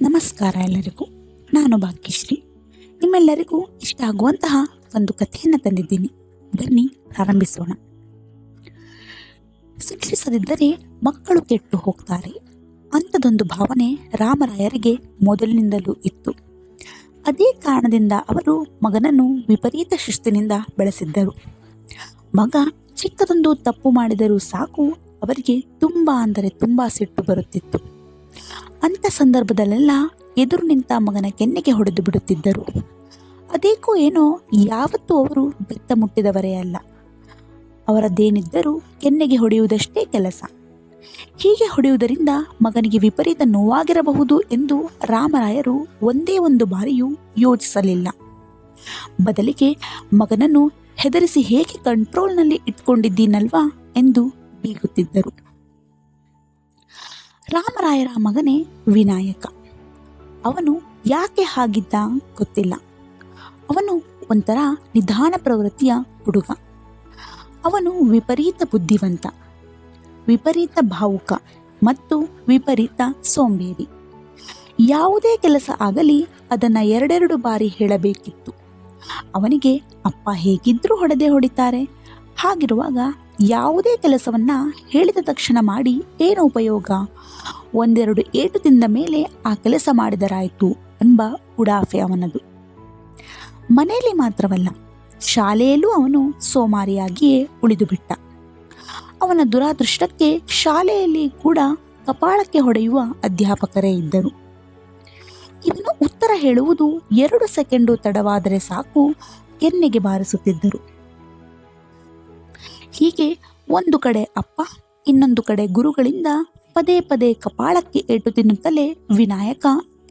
ನಮಸ್ಕಾರ ಎಲ್ಲರಿಗೂ. ನಾನು ಭಾಗ್ಯಶ್ರೀ. ನಿಮ್ಮೆಲ್ಲರಿಗೂ ಇಷ್ಟ ಆಗುವಂತಹ ಒಂದು ಕಥೆಯನ್ನು ತಂದಿದ್ದೀನಿ. ಬನ್ನಿ ಪ್ರಾರಂಭಿಸೋಣ. ಶಿಕ್ಷಿಸದಿದ್ದರೆ ಮಕ್ಕಳು ಕೆಟ್ಟು ಹೋಗ್ತಾರೆ. ಅಂಥದೊಂದು ಭಾವನೆ ರಾಮರಾಯರಿಗೆ ಮೊದಲಿನಿಂದಲೂ ಇತ್ತು. ಅದೇ ಕಾರಣದಿಂದ ಅವರು ಮಗನನ್ನು ವಿಪರೀತ ಶಿಸ್ತಿನಿಂದ ಬೆಳೆಸಿದ್ದರು. ಮಗ ಚಿಕ್ಕದೊಂದು ತಪ್ಪು ಮಾಡಿದರೂ ಸಾಕು ಅವರಿಗೆ ತುಂಬ ಸಿಟ್ಟು ಬರುತ್ತಿತ್ತು. ಅಂಥ ಸಂದರ್ಭದಲ್ಲೆಲ್ಲ ಎದುರು ನಿಂತ ಮಗನ ಕೆನ್ನೆಗೆ ಹೊಡೆದು ಬಿಡುತ್ತಿದ್ದರು. ಅದೇಕೋ ಏನೋ ಯಾವತ್ತೂ ಅವರು ಬೆತ್ತ ಮುಟ್ಟಿದವರೇ ಅಲ್ಲ. ಅವರದ್ದೇನಿದ್ದರೂ ಕೆನ್ನೆಗೆ ಹೊಡೆಯುವುದಷ್ಟೇ ಕೆಲಸ. ಹೀಗೆ ಹೊಡೆಯುವುದರಿಂದ ಮಗನಿಗೆ ವಿಪರೀತ ನೋವಾಗಿರಬಹುದು ಎಂದು ರಾಮರಾಯರು ಒಂದೇ ಒಂದು ಬಾರಿಯೂ ಯೋಚಿಸಲಿಲ್ಲ. ಬದಲಿಗೆ ಮಗನನ್ನು ಹೆದರಿಸಿ ಹೇಗೆ ಕಂಟ್ರೋಲ್ನಲ್ಲಿ ಇಟ್ಕೊಂಡಿದ್ದೀನಲ್ವಾ ಎಂದು ಬೀಗುತ್ತಿದ್ದರು. ರಾಮರಾಯರ ಮಗನೇ ವಿನಾಯಕ. ಅವನು ಯಾಕೆ ಹಾಗಿದ್ದ ಗೊತ್ತಿಲ್ಲ. ಅವನು ಒಂಥರ ನಿಧಾನ ಪ್ರವೃತ್ತಿಯ ಹುಡುಗ. ಅವನು ವಿಪರೀತ ಬುದ್ಧಿವಂತ, ವಿಪರೀತ ಭಾವುಕ ಮತ್ತು ವಿಪರೀತ ಸೋಂಬೇರಿ. ಯಾವುದೇ ಕೆಲಸ ಆಗಲಿ ಅದನ್ನು ಎರಡೆರಡು ಬಾರಿ ಹೇಳಬೇಕಿತ್ತು. ಅವನಿಗೆ ಅಪ್ಪ ಹೇಗಿದ್ರೂ ಹೊಡಿತಾರೆ. ಹಾಗಿರುವಾಗ ಯಾವುದೇ ಕೆಲಸವನ್ನು ಹೇಳಿದ ತಕ್ಷಣ ಮಾಡಿ ಏನು ಉಪಯೋಗ? ಒಂದೆರಡು ಏಟು ತಿಂದ ಮೇಲೆ ಆ ಕೆಲಸ ಮಾಡಿದರಾಯಿತು ಎಂಬ ಉಡಾಫೆ ಅವನದು. ಮನೆಯಲ್ಲಿ ಮಾತ್ರವಲ್ಲ, ಶಾಲೆಯಲ್ಲೂ ಅವನು ಸೋಮಾರಿಯಾಗಿಯೇ ಉಳಿದು ಬಿಟ್ಟ. ಅವನ ದುರಾದೃಷ್ಟಕ್ಕೆ ಶಾಲೆಯಲ್ಲಿ ಕೂಡ ಕಪಾಳಕ್ಕೆ ಹೊಡೆಯುವ ಅಧ್ಯಾಪಕರೇ ಇದ್ದರು. ಇವನು ಉತ್ತರ ಹೇಳುವುದು 2 ಸೆಕೆಂಡು ತಡವಾದರೆ ಸಾಕು ಕೆನ್ನೆಗೆ ಬಾರಿಸುತ್ತಿದ್ದರು. ಹೀಗೆ ಒಂದು ಕಡೆ ಅಪ್ಪ, ಇನ್ನೊಂದು ಕಡೆ ಗುರುಗಳಿಂದ ಪದೇ ಪದೇ ಕಪಾಳಕ್ಕೆ ಏಟು ತಿನ್ನುತ್ತಲೇ ವಿನಾಯಕ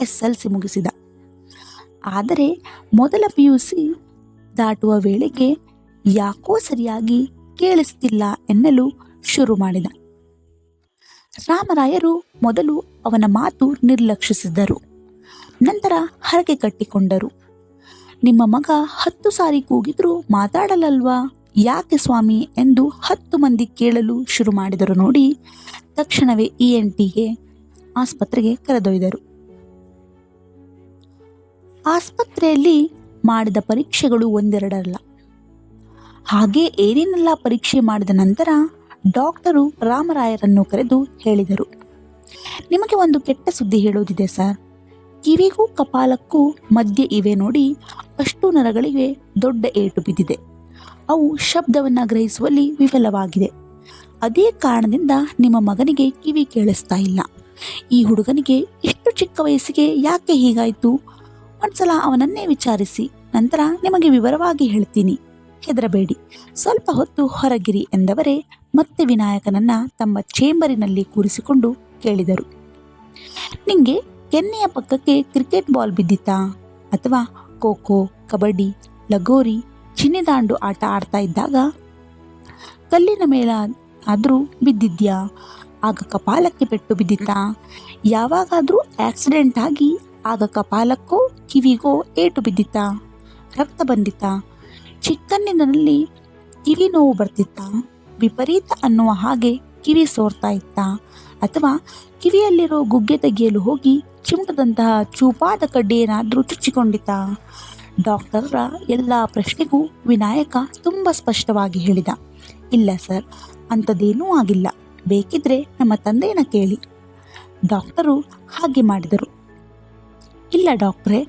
SLC ಮುಗಿಸಿದ. ಆದರೆ ಮೊದಲ PUC ದಾಟುವ ವೇಳೆಗೆ ಯಾಕೋ ಸರಿಯಾಗಿ ಕೇಳಿಸ್ತಿಲ್ಲ ಎನ್ನಲು ಶುರು ಮಾಡಿದ. ರಾಮರಾಯರು ಮೊದಲು ಅವನ ಮಾತು ನಿರ್ಲಕ್ಷಿಸಿದರು. ನಂತರ ಹರಕೆ ಕಟ್ಟಿಕೊಂಡರು. ನಿಮ್ಮ ಮಗ 10 ಸಾರಿ ಕೂಗಿದ್ರೂ ಮಾತಾಡಲಲ್ವಾ, ಯಾಕೆ ಸ್ವಾಮಿ ಎಂದು 10 ಮಂದಿ ಕೇಳಲು ಶುರು ಮಾಡಿದರು ನೋಡಿ. ತಕ್ಷಣವೇ ENTಗೆ ಆಸ್ಪತ್ರೆಗೆ ಕರೆದೊಯ್ದರು. ಆಸ್ಪತ್ರೆಯಲ್ಲಿ ಮಾಡಿದ ಪರೀಕ್ಷೆಗಳು ಒಂದೆರಡಲ್ಲ. ಹಾಗೆ ಏನೇನೆಲ್ಲ ಪರೀಕ್ಷೆ ಮಾಡಿದ ನಂತರ ಡಾಕ್ಟರು ರಾಮರಾಯರನ್ನು ಕರೆದು ಹೇಳಿದರು, ನಿಮಗೆ ಒಂದು ಕೆಟ್ಟ ಸುದ್ದಿ ಹೇಳೋದಿದೆ ಸರ್. ಕಿವಿಗೂ ಕಪಾಲಕ್ಕೂ ಮಧ್ಯೆ ಇವೆ ನೋಡಿ, ಅಷ್ಟು ನರಗಳಿಗೆ ದೊಡ್ಡ ಏಟು ಬಿದ್ದಿದೆ. ಅವು ಶಬ್ದವನ್ನು ಗ್ರಹಿಸುವಲ್ಲಿ ವಿಫಲವಾಗಿದೆ. ಅದೇ ಕಾರಣದಿಂದ ನಿಮ್ಮ ಮಗನಿಗೆ ಕಿವಿ ಕೇಳಿಸ್ತಾ ಇಲ್ಲ. ಈ ಹುಡುಗನಿಗೆ ಇಷ್ಟು ಚಿಕ್ಕ ವಯಸ್ಸಿಗೆ ಯಾಕೆ ಹೀಗಾಯಿತು? ಒಂದ್ಸಲ ಅವನನ್ನೇ ವಿಚಾರಿಸಿ, ನಂತರ ನಿಮಗೆ ವಿವರವಾಗಿ ಹೇಳ್ತೀನಿ. ಹೆದರಬೇಡಿ, ಸ್ವಲ್ಪ ಹೊತ್ತು ಹೊರಗಿರಿ ಎಂದವರೇ ಮತ್ತೆ ವಿನಾಯಕನನ್ನ ತಮ್ಮ ಚೇಂಬರಿನಲ್ಲಿ ಕೂರಿಸಿಕೊಂಡು ಕೇಳಿದರು, ನಿಂಗೆ ಕೆನ್ನೆಯ ಪಕ್ಕಕ್ಕೆ ಕ್ರಿಕೆಟ್ ಬಾಲ್ ಬಿದ್ದಿತ್ತಾ? ಅಥವಾ ಖೋ-ಖೋ, ಕಬಡ್ಡಿ, ಲಗೋರಿ, ಚಿನ್ನಿದಾಂಡು ಆಟ ಆಡ್ತಾ ಇದ್ದಾಗ ಕಲ್ಲಿನ ಮೇಲಾದರೂ ಬಿದ್ದಿದ್ಯಾ? ಆಗ ಕಪಾಲಕ್ಕೆ ಪೆಟ್ಟು ಬಿದ್ದಿತ್ತಾ? ಯಾವಾಗಾದರೂ ಆಕ್ಸಿಡೆಂಟ್ ಆಗಿ ಆಗ ಕಪಾಲಕ್ಕೋ ಕಿವಿಗೋ ಏಟು ಬಿದ್ದಿತ್ತಾ? ರಕ್ತ ಬಂದಿತ್ತಾ? ಚಿಕ್ಕಂದಿನಲ್ಲಿ ಕಿವಿ ನೋವು ಬರ್ತಿತ್ತಾ? ವಿಪರೀತ ಅನ್ನುವ ಹಾಗೆ ಕಿವಿ ಸೋರ್ತಾ ಇತ್ತಾ? ಅಥವಾ ಕಿವಿಯಲ್ಲಿರೋ ಗುಗ್ಗೆ ತೆಗೆಯಲು ಹೋಗಿ ಚಿಮಟದಂತಹ ಚೂಪಾದ ಕಡ್ಡಿ ಏನಾದರೂ ಚುಚ್ಚಿಕೊಂಡಿತ್ತಾ? ಡಾಕ್ಟರ್ರ ಎಲ್ಲ ಪ್ರಶ್ನೆಗೂ ವಿನಾಯಕ ತುಂಬ ಸ್ಪಷ್ಟವಾಗಿ ಹೇಳಿದ, ಇಲ್ಲ ಸರ್, ಅಂಥದ್ದೇನೂ ಆಗಿಲ್ಲ. ಬೇಕಿದ್ರೆ ನಮ್ಮ ತಂದೆಯನ್ನ ಕೇಳಿ. ಡಾಕ್ಟರು ಹಾಗೆ ಮಾಡಿದರು. ಇಲ್ಲ ಡಾಕ್ಟ್ರೇ,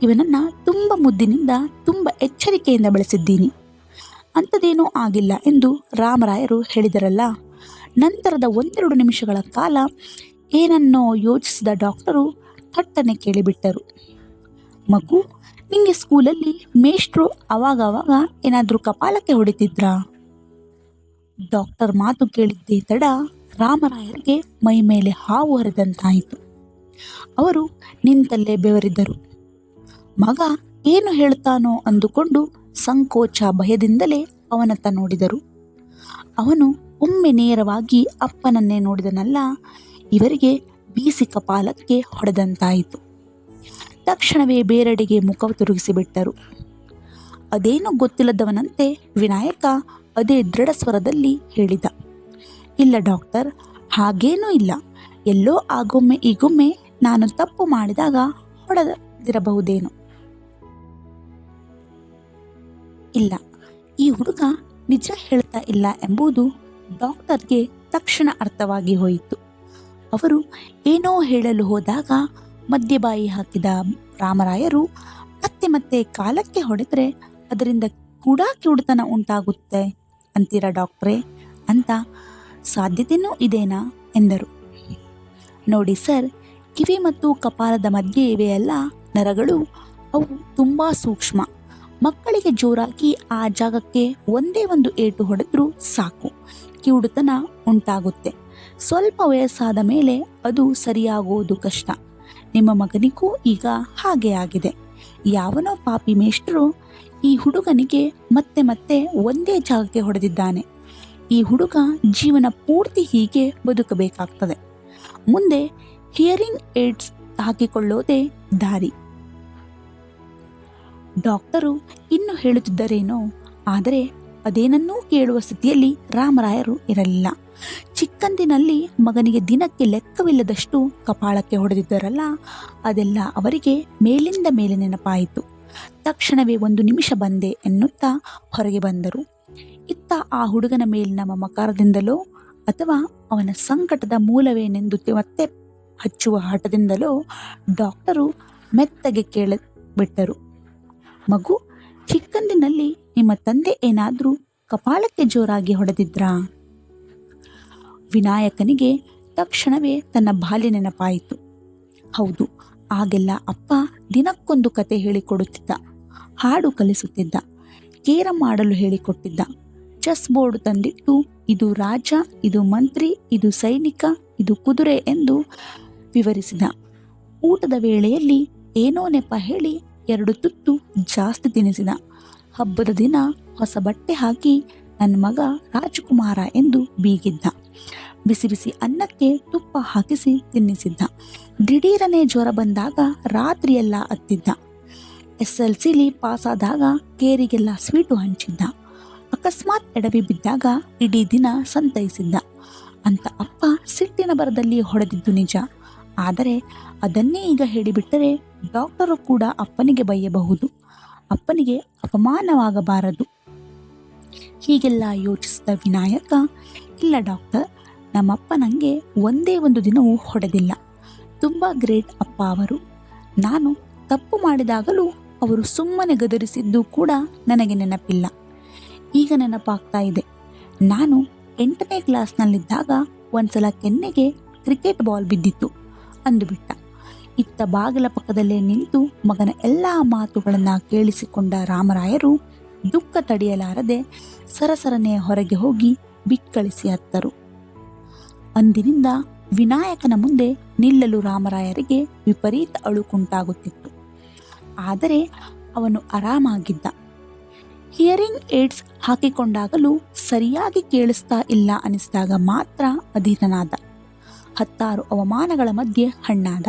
ಇವನನ್ನು ತುಂಬ ಮುದ್ದಿನಿಂದ ತುಂಬ ಎಚ್ಚರಿಕೆಯಿಂದ ಬೆಳೆಸಿದ್ದೀನಿ. ಅಂಥದ್ದೇನೂ ಆಗಿಲ್ಲ ಎಂದು ರಾಮರಾಯರು ಹೇಳಿದರಲ್ಲ. ನಂತರದ 1-2 ನಿಮಿಷಗಳ ಕಾಲ ಏನನ್ನೋ ಯೋಚಿಸಿದ ಡಾಕ್ಟರು ಥಟ್ಟನೆ ಕೇಳಿಬಿಟ್ಟರು, ಮಗು, ನಿಂಗೆ ಸ್ಕೂಲಲ್ಲಿ ಮೇಷ್ಟ್ರು ಅವಾಗವಾಗ ಏನಾದರೂ ಕಪಾಲಕ್ಕೆ ಹೊಡಿತಿದ್ರಾ? ಡಾಕ್ಟರ್ ಮಾತು ಕೇಳಿದ್ದೇ ತಡ ರಾಮರಾಯರಿಗೆ ಮೈ ಮೇಲೆ ಹಾವು ಹರಿದಂತಾಯಿತು. ಅವರು ನಿಂತಲ್ಲೇ ಬೆವರಿದ್ದರು. ಮಗ ಏನು ಹೇಳ್ತಾನೋ ಅಂದುಕೊಂಡು ಸಂಕೋಚ ಭಯದಿಂದಲೇ ಅವನತ್ತ ನೋಡಿದರು. ಅವನು ಒಮ್ಮೆ ನೇರವಾಗಿ ಅಪ್ಪನನ್ನೇ ನೋಡಿದನಲ್ಲ, ಇವರಿಗೆ ಬೀಸಿ ಕಪಾಲಕ್ಕೆ ಹೊಡೆದಂತಾಯಿತು. ತಕ್ಷಣವೇ ಬೇರೆಡೆಗೆ ಮುಖ ತಿರುಗಿಸಿಬಿಟ್ಟರು. ಅದೇನೂ ಗೊತ್ತಿಲ್ಲದವನಂತೆ ವಿನಾಯಕ ಅದೇ ದೃಢ ಸ್ವರದಲ್ಲಿ ಹೇಳಿದ, ಇಲ್ಲ ಡಾಕ್ಟರ್, ಹಾಗೇನೂ ಇಲ್ಲ. ಎಲ್ಲೋ ಆಗೊಮ್ಮೆ ಈಗೊಮ್ಮೆ ನಾನು ತಪ್ಪು ಮಾಡಿದಾಗ ಹೊಡೆದಿರಬಹುದೇನೋ. ಇಲ್ಲ, ಈ ಹುಡುಗ ನಿಜ ಹೇಳ್ತಾ ಇಲ್ಲ ಎಂಬುದು ಡಾಕ್ಟರ್ಗೆ ತಕ್ಷಣ ಅರ್ಥವಾಗಿ ಹೋಯಿತು. ಅವರು ಏನೋ ಹೇಳಲು ಹೋದಾಗ ಮಧ್ಯೆ ಹಾಕಿದ ರಾಮರಾಯರು ಮತ್ತೆ ಮತ್ತೆ ಕಾಲಕ್ಕೆ ಹೊಡೆದರೆ ಅದರಿಂದ ಕೂಡ ಕಿವುಡುತನ ಉಂಟಾಗುತ್ತೆ ಅಂತೀರಾ ಡಾಕ್ಟ್ರೇ ಅಂತ ಸಾಧ್ಯತೆಯೂ ಇದೇನಾ ಎಂದರು. ನೋಡಿ ಸರ್, ಕಿವಿ ಮತ್ತು ಕಪಾಲದ ಮಧ್ಯೆ ಇವೆಯಲ್ಲ ನರಗಳು, ಅವು ತುಂಬ ಸೂಕ್ಷ್ಮ. ಮಕ್ಕಳಿಗೆ ಜೋರಾಗಿ ಆ ಜಾಗಕ್ಕೆ ಒಂದೇ ಒಂದು ಏಟು ಹೊಡೆದ್ರೂ ಸಾಕು, ಕಿವುಡುತನ ಉಂಟಾಗುತ್ತೆ. ಸ್ವಲ್ಪ ವಯಸ್ಸಾದ ಮೇಲೆ ಅದು ಸರಿಯಾಗುವುದು ಕಷ್ಟ. ನಿಮ್ಮ ಮಗನಿಗೂ ಈಗ ಹಾಗೆ ಆಗಿದೆ. ಯಾವನೋ ಪಾಪಿ ಮೇಷ್ಟ್ರು ಈ ಹುಡುಗನಿಗೆ ಮತ್ತೆ ಮತ್ತೆ ಒಂದೇ ಜಾಗಕ್ಕೆ ಹೊಡೆದಿದ್ದಾನೆ. ಈ ಹುಡುಗ ಜೀವನ ಪೂರ್ತಿ ಹೀಗೆ ಬದುಕಬೇಕಾಗ್ತದೆ. ಮುಂದೆ ಹಿಯರಿಂಗ್ ಏಡ್ಸ್ ಹಾಕಿಕೊಳ್ಳೋದೇ ದಾರಿ. ಡಾಕ್ಟರು ಇನ್ನು ಹೇಳುತ್ತಿದ್ದರೇನೋ, ಆದರೆ ಅದೇನನ್ನೂ ಕೇಳುವ ಸ್ಥಿತಿಯಲ್ಲಿ ರಾಮರಾಯರು ಇರಲಿಲ್ಲ. ಚಿಕ್ಕಂದಿನಲ್ಲಿ ಮಗನಿಗೆ ದಿನಕ್ಕೆ ಲೆಕ್ಕವಿಲ್ಲದಷ್ಟು ಕಪಾಳಕ್ಕೆ ಹೊಡೆದಿದ್ದರಲ್ಲ, ಅದೆಲ್ಲ ಅವರಿಗೆ ಮೇಲಿಂದ ಮೇಲೆ ನೆನಪಾಯಿತು. ತಕ್ಷಣವೇ 1 ನಿಮಿಷ ಬಂದೆ ಎನ್ನುತ್ತಾ ಹೊರಗೆ ಬಂದರು. ಇತ್ತ ಆ ಹುಡುಗನ ಮೇಲಿನ ಮಮಕಾರದಿಂದಲೋ ಅಥವಾ ಅವನ ಸಂಕಟದ ಮೂಲವೇನೆಂದು ಮತ್ತೆ ಹಚ್ಚುವ ಹಠದಿಂದಲೋ ಡಾಕ್ಟರು ಮೆತ್ತಗೆ ಕೇಳಿಬಿಟ್ಟರು. ಮಗು, ಚಿಕ್ಕಂದಿನಲ್ಲಿ ನಿಮ್ಮ ತಂದೆ ಏನಾದರೂ ಕಪಾಳಕ್ಕೆ ಜೋರಾಗಿ ಹೊಡೆದಿದ್ರಾ? ವಿನಾಯಕನಿಗೆ ತಕ್ಷಣವೇ ತನ್ನ ಬಾಲ್ಯ ನೆನಪಾಯಿತು. ಹೌದು, ಆಗೆಲ್ಲ ಅಪ್ಪ ದಿನಕ್ಕೊಂದು ಕತೆ ಹೇಳಿಕೊಡುತ್ತಿದ್ದ, ಹಾಡು ಕಲಿಸುತ್ತಿದ್ದ, ಕೇರಂ ಆಡಲು ಹೇಳಿಕೊಟ್ಟಿದ್ದ, ಚೆಸ್ ಬೋರ್ಡ್ ತಂದಿಟ್ಟು ಇದು ರಾಜ, ಇದು ಮಂತ್ರಿ, ಇದು ಸೈನಿಕ, ಇದು ಕುದುರೆ ಎಂದು ವಿವರಿಸಿದ. ಊಟದ ವೇಳೆಯಲ್ಲಿ ಏನೋ ನೆಪ ಹೇಳಿ 2 ತುತ್ತು ಜಾಸ್ತಿ ತಿನ್ನಿಸಿದ. ಹಬ್ಬದ ದಿನ ಹೊಸ ಬಟ್ಟೆ ಹಾಕಿ ನನ್ನ ಮಗ ರಾಜಕುಮಾರ ಎಂದು ಬೀಗಿದ್ದ. ಬಿಸಿ ಬಿಸಿ ಅನ್ನಕ್ಕೆ ತುಪ್ಪ ಹಾಕಿಸಿ ತಿನ್ನಿಸಿದ್ದ. ದಿಢೀರನೆ ಜ್ವರ ಬಂದಾಗ ರಾತ್ರಿಯೆಲ್ಲ ಅತ್ತಿದ್ದ. SLCಲಿ ಪಾಸಾದಾಗ ಕೇರಿಗೆಲ್ಲ ಸ್ವೀಟು ಹಂಚಿದ್ದ. ಅಕಸ್ಮಾತ್ ಎಡವಿ ಬಿದ್ದಾಗ ಇಡೀ ದಿನ ಸಂತೈಸಿದ್ದ ಅಂತ ಅಪ್ಪ ಸಿಟ್ಟಿನ ಬರದಲ್ಲಿ ಹೊಡೆದಿದ್ದು ನಿಜ. ಆದರೆ ಅದನ್ನೇ ಈಗ ಹೇಳಿಬಿಟ್ಟರೆ ಡಾಕ್ಟರು ಕೂಡ ಅಪ್ಪನಿಗೆ ಬೈಯಬಹುದು, ಅಪ್ಪನಿಗೆ ಅಪಮಾನವಾಗಬಾರದು. ಹೀಗೆಲ್ಲ ಯೋಚಿಸಿದ ವಿನಾಯಕ, ಇಲ್ಲ ಡಾಕ್ಟರ್, ನಮ್ಮಪ್ಪ ನನಗೆ ಒಂದೇ ಒಂದು ದಿನವೂ ಹೊಡೆದಿಲ್ಲ. ತುಂಬ ಗ್ರೇಟ್ ಅಪ್ಪ ಅವರು. ನಾನು ತಪ್ಪು ಮಾಡಿದಾಗಲೂ ಅವರು ಸುಮ್ಮನೆ ಗದರಿಸಿದ್ದು ಕೂಡ ನನಗೆ ನೆನಪಿಲ್ಲ. ಈಗ ನೆನಪಾಗ್ತಾ ಇದೆ. ನಾನು 8ನೇ ಕ್ಲಾಸ್ನಲ್ಲಿದ್ದಾಗ ಒಂದ್ಸಲ ಕೆನ್ನೆಗೆ ಕ್ರಿಕೆಟ್ ಬಾಲ್ ಬಿದ್ದಿತ್ತು ಅಂದುಬಿಟ್ಟ. ಇತ್ತ ಬಾಗಿಲ ಪಕ್ಕದಲ್ಲೇ ನಿಂತು ಮಗನ ಎಲ್ಲ ಮಾತುಗಳನ್ನು ಕೇಳಿಸಿಕೊಂಡ ರಾಮರಾಯರು ದುಃಖ ತಡೆಯಲಾರದೆ ಸರಸರನೆ ಹೊರಗೆ ಹೋಗಿ ಬಿಕ್ಕಳಿಸಿ ಅತ್ತರು. ಅಂದಿನಿಂದ ವಿನಾಯಕನ ಮುಂದೆ ನಿಲ್ಲಲು ರಾಮರಾಯರಿಗೆ ವಿಪರೀತ ಅಳುಕುಂಟಾಗುತ್ತಿತ್ತು. ಆದರೆ ಅವನು ಆರಾಮಾಗಿದ್ದ. ಹಿಯರಿಂಗ್ ಏಡ್ಸ್ ಹಾಕಿಕೊಂಡಾಗಲೂ ಸರಿಯಾಗಿ ಕೇಳಿಸ್ತಾ ಇಲ್ಲ ಅನಿಸಿದಾಗ ಮಾತ್ರ ಅಧೀನನಾದ. 10 ಅವಮಾನಗಳ ಮಧ್ಯೆ ಹಣ್ಣಾದ.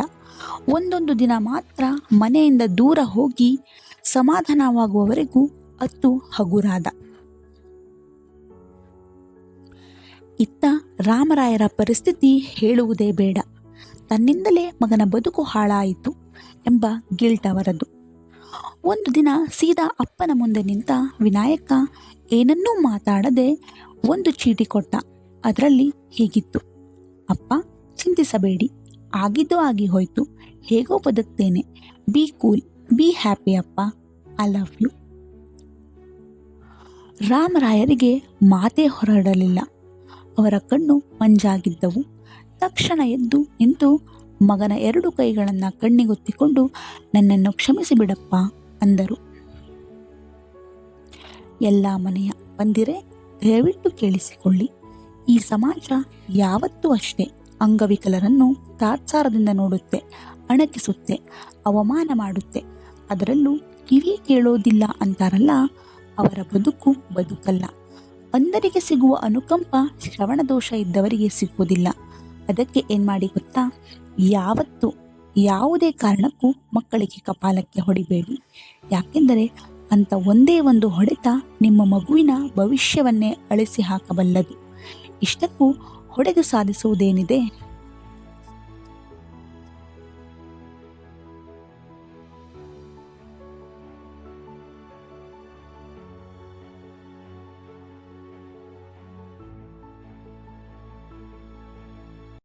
ಒಂದೊಂದು ದಿನ ಮಾತ್ರ ಮನೆಯಿಂದ ದೂರ ಹೋಗಿ ಸಮಾಧಾನವಾಗುವವರೆಗೂ ಅತ್ತು ಹಗುರಾದ. ಇತ್ತ ರಾಮರಾಯರ ಪರಿಸ್ಥಿತಿ ಹೇಳುವುದೇ ಬೇಡ. ತನ್ನಿಂದಲೇ ಮಗನ ಬದುಕು ಹಾಳಾಯಿತು ಎಂಬ ಗಿಲ್ಟ್ ಅವರದು. ಒಂದು ದಿನ ಸೀದಾ ಅಪ್ಪನ ಮುಂದೆ ನಿಂತ ವಿನಾಯಕ ಏನನ್ನೂ ಮಾತಾಡದೆ ಒಂದು ಚೀಟಿ ಕೊಟ್ಟ. ಅದರಲ್ಲಿ ಹೀಗಿತ್ತು: ಅಪ್ಪ, ಚಿಂತಿಸಬೇಡಿ, ಆಗಿದ್ದು ಆಗಿ ಹೋಯ್ತು, ಹೇಗೋ ಬದುಕ್ತೇನೆ, ಬಿ ಕೂಲ್, ಬಿ ಹ್ಯಾಪಿ ಅಪ್ಪ, ಐ ಲವ್ ಯು. ರಾಮರಾಯರಿಗೆ ಮಾತೇ ಹೊರಡಲಿಲ್ಲ. ಅವರ ಕಣ್ಣು ಮಂಜಾಗಿದ್ದವು. ತಕ್ಷಣ ಎದ್ದು ನಿಂತು ಮಗನ 2 ಕೈಗಳನ್ನು ಕಣ್ಣಿಗೊತ್ತಿಕೊಂಡು ನನ್ನನ್ನು ಕ್ಷಮಿಸಿಬಿಡಪ್ಪ ಅಂದರು. ಎಲ್ಲ ಮನೆಯ ಬಂದಿರೆ ದಯವಿಟ್ಟು ಕೇಳಿಸಿಕೊಳ್ಳಿ. ಈ ಸಮಾಜ ಯಾವತ್ತೂ ಅಷ್ಟೇ ಅಂಗವಿಕಲರನ್ನು ತಾತ್ಸಾರದಿಂದ ನೋಡುತ್ತೆ, ಅಣಕಿಸುತ್ತೆ, ಅವಮಾನ ಮಾಡುತ್ತೆ. ಅದರಲ್ಲೂ ಕಿವಿ ಕೇಳೋದಿಲ್ಲ ಅಂತಾರಲ್ಲ, ಅವರ ಬದುಕು ಬದುಕಲ್ಲ. ಅಂಧರಿಗೆ ಸಿಗುವ ಅನುಕಂಪ ಶ್ರವಣದೋಷ ಇದ್ದವರಿಗೆ ಸಿಗುವುದಿಲ್ಲ. ಅದಕ್ಕೆ ಏನು ಮಾಡಿ ಗೊತ್ತಾ, ಯಾವತ್ತೂ ಯಾವುದೇ ಕಾರಣಕ್ಕೂ ಮಕ್ಕಳಿಗೆ ಕಪಾಲಕ್ಕೆ ಹೊಡಿಬೇಡಿ. ಯಾಕೆಂದರೆ ಅಂಥ ಒಂದೇ ಒಂದು ಹೊಡೆತ ನಿಮ್ಮ ಮಗುವಿನ ಭವಿಷ್ಯವನ್ನೇ ಅಳಿಸಿ ಹಾಕಬಲ್ಲದು. ಇಷ್ಟಕ್ಕೂ ಹೊಡೆದು ಸಾಧಿಸುವುದೇನಿದೆ?